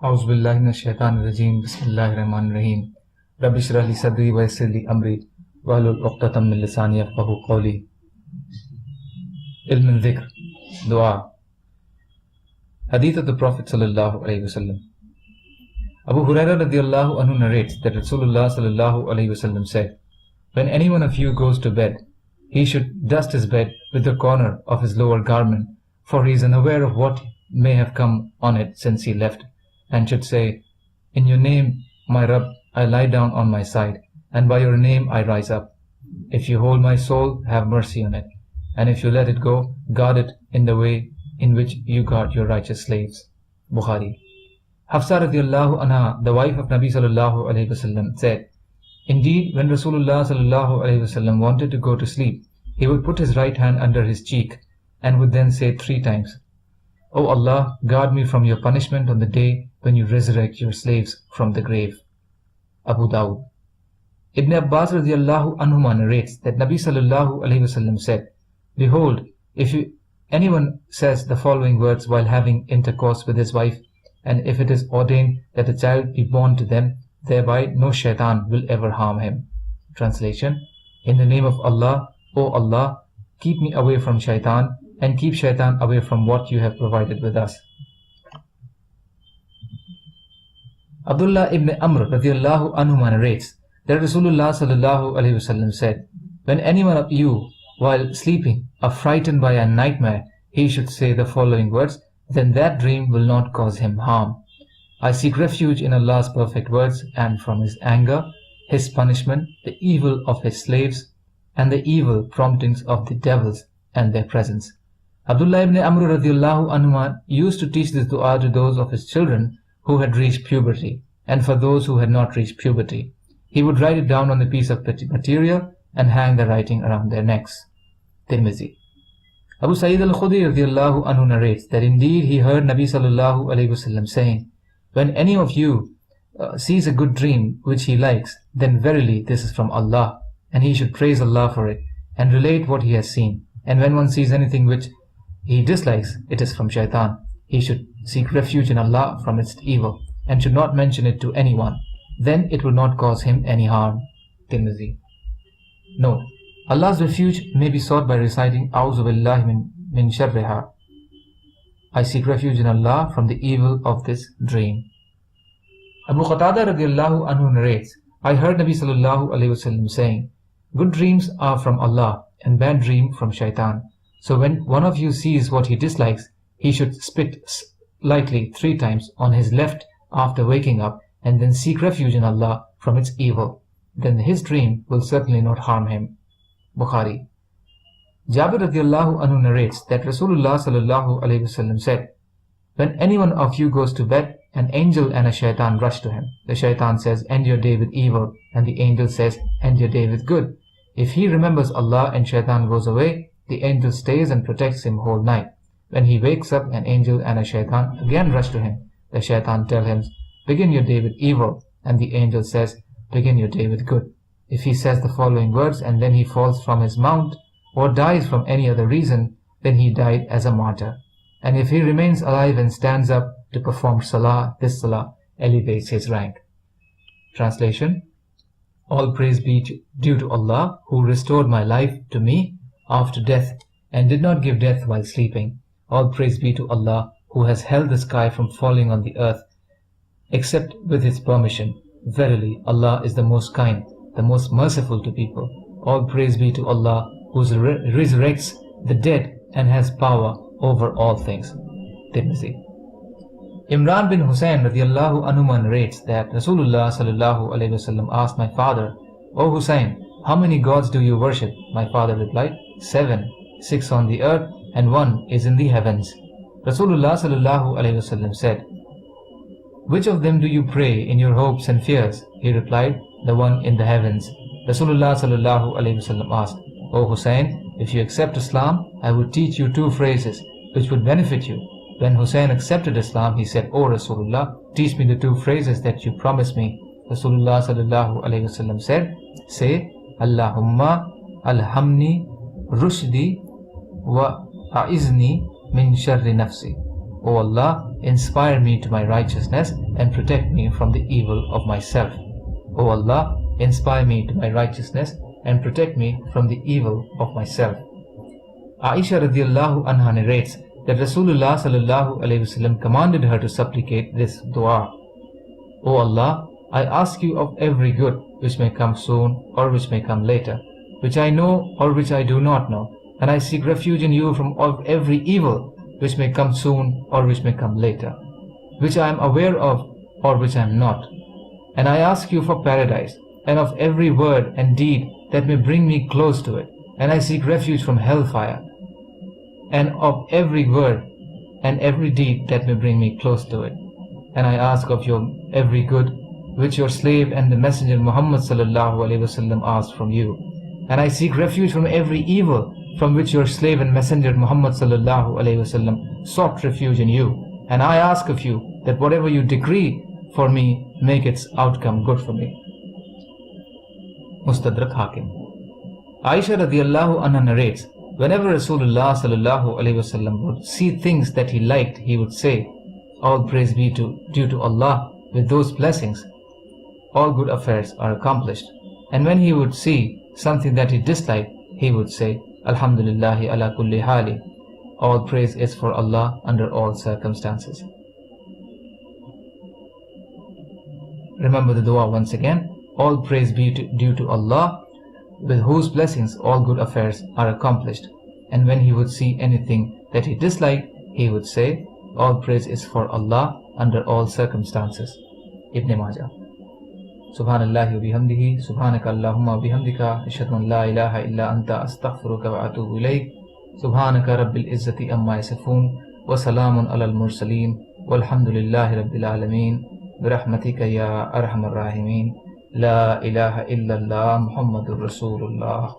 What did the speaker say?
أعوذ بالله من الشيطان الرجيم بسم الله الرحمن الرحيم رب اشرح لي صدري ويسر لي أمري واحلل عقدة من لساني يفقهوا قولي. Ilm al-Dhikr, Dua. Hadith of the Prophet sallallahu alaihi wasallam. Abu Hurairah radiallahu anhu narrates that Rasulullah sallallahu alaihi wasallam said, "When any one of you goes to bed, he should dust his bed with the corner of his lower garment, for he is unaware of what may have come on it since he left, and should say, In your name, my Rabb, I lie down on my side, and by your name I rise up. If you hold my soul, have mercy on it, and if you let it go, guard it in the way in which you guard your righteous slaves." Bukhari. Hafsa radiallahu anha, the wife of Nabi sallallahu alayhi wasallam, said, "Indeed, when Rasulullah sallallahu alayhi wasallam wanted to go to sleep, he would put his right hand under his cheek, and would then say 3 times, O Allah, guard me from your punishment on the day when you resurrect your slaves from the grave." Abu Dawud. Ibn Abbas radiallahu anhuma narrates that Nabi sallallahu alayhi wasallam said, "Behold, if anyone says the following words while having intercourse with his wife, and if it is ordained that a child be born to them, thereby no shaitan will ever harm him." Translation: In the name of Allah, O Allah, keep me away from shaitan, and keep shaitan away from what you have provided with us. Abdullah ibn Amr radiallahu anhuma narrates that Rasulullah sallallahu alaihi wasallam said, "When anyone of you, while sleeping, are frightened by a nightmare, he should say the following words, then that dream will not cause him harm. I seek refuge in Allah's perfect words, and from His anger, His punishment, the evil of His slaves, and the evil promptings of the devils and their presence." Abdullah ibn Amr radiallahu anhuma used to teach this dua to those of his children who had reached puberty, and for those who had not reached puberty. He would write it down on a piece of material and hang the writing around their necks. Tirmizi. Abu Sa'id al-Khudri radiallahu anhu narrates that indeed he heard Nabi sallallahu alayhi wasallam saying, "When any of you sees a good dream which he likes, then verily this is from Allah, and he should praise Allah for it, and relate what he has seen. And when one sees anything which he dislikes, it is from shaitan. He should seek refuge in Allah from its evil, and should not mention it to anyone. Then it will not cause him any harm." Tirmizi. Note: Allah's refuge may be sought by reciting A'udhu billahi min sharriha. I seek refuge in Allah from the evil of this dream. Abu Qatada radiallahu anhu narrates, I heard Nabi sallallahu alayhi wasallam saying, "Good dreams are from Allah, and bad dream from shaitan. So when one of you sees what he dislikes, he should spit lightly 3 times on his left after waking up, and then seek refuge in Allah from its evil. Then his dream will certainly not harm him." Bukhari. Jabir radiallahu anhu narrates that Rasulullah sallallahu alayhi wasallam said, "When anyone of you goes to bed, an angel and a shaitan rush to him. The shaitan says, End your day with evil, and the angel says, End your day with good. If he remembers Allah and shaitan goes away, the angel stays and protects him whole night. When he wakes up, an angel and a shaitan again rush to him. The shaitan tells him, Begin your day with evil, and the angel says, Begin your day with good. If he says the following words and then he falls from his mount, or dies from any other reason, then he died as a martyr. And if he remains alive and stands up to perform salah, this salah elevates his rank." Translation: All praise be due to Allah, who restored my life to me after death, and did not give death while sleeping. All praise be to Allah, who has held the sky from falling on the earth, except with His permission. Verily, Allah is the most kind, the most merciful to people. All praise be to Allah, who resurrects the dead and has power over all things. Tirmizi. Imran bin Hussain radiallahu anhu narrates that Rasulullah sallallahu alayhi wasallam asked my father, "O Hussain, how many gods do you worship?" My father replied, 7, 6 on the earth, and 1 is in the heavens. Rasulullah sallallahu alayhi wasallam said, "Which of them do you pray in your hopes and fears?" He replied, "The one in the heavens." Rasulullah sallallahu alayhi wasallam asked, "O Hussain, if you accept Islam, I will teach you 2 phrases which would benefit you." When Hussain accepted Islam, he said, "O Rasulullah, teach me the 2 phrases that you promised me." Rasulullah sallallahu alayhi wasallam said, "Say, Allahumma alhamni rushdi wa a'izni min sharri nafsi." O Allah, inspire me to my righteousness and protect me from the evil of myself. O Allah, inspire me to my righteousness and protect me from the evil of myself. Aisha radiallahu anha narrates that Rasulullah sallallahu alayhi wasallam commanded her to supplicate this dua. O Allah, I ask you of every good which may come soon or which may come later, which I know or which I do not know, and I seek refuge in you from every evil which may come soon or which may come later, which I am aware of or which I am not. And I ask you for paradise, and of every word and deed that may bring me close to it, and I seek refuge from hellfire, and of every word and every deed that may bring me close to it. And I ask of your every good which your slave and the messenger Muhammad sallallahu alaihi wasallam asked from you. And I seek refuge from every evil from which your slave and messenger Muhammad sallallahu alaihi wasallam sought refuge in you. And I ask of you that whatever you decree for me, make its outcome good for me. Mustadrak Hakim. Aisha radiallahu anha narrates, whenever Rasulullah sallallahu alaihi wasallam would see things that he liked, he would say, all praise be due to Allah, with those blessings all good affairs are accomplished. And when he would see something that he disliked, he would say, Alhamdulillahi ala kulli hali, all praise is for Allah under all circumstances. Remember the dua once again. All praise be due to Allah, with whose blessings all good affairs are accomplished. And when he would see anything that he disliked, he would say, all praise is for Allah under all circumstances. Ibn Majah. Subhanallahi wa bihamdihi, subhanaka Allahumma wa bihamdika, ashhadu an la ilaha illa anta, astaghfiruka wa atubu ilayk. Subhanaka rabbil izzati amma yasifun, wa salamun alal mursaleen, walhamdulillahi rabbil alameen, birahmatika ya arhamar rahimin, la ilaha illallah Muhammadur Rasulullah.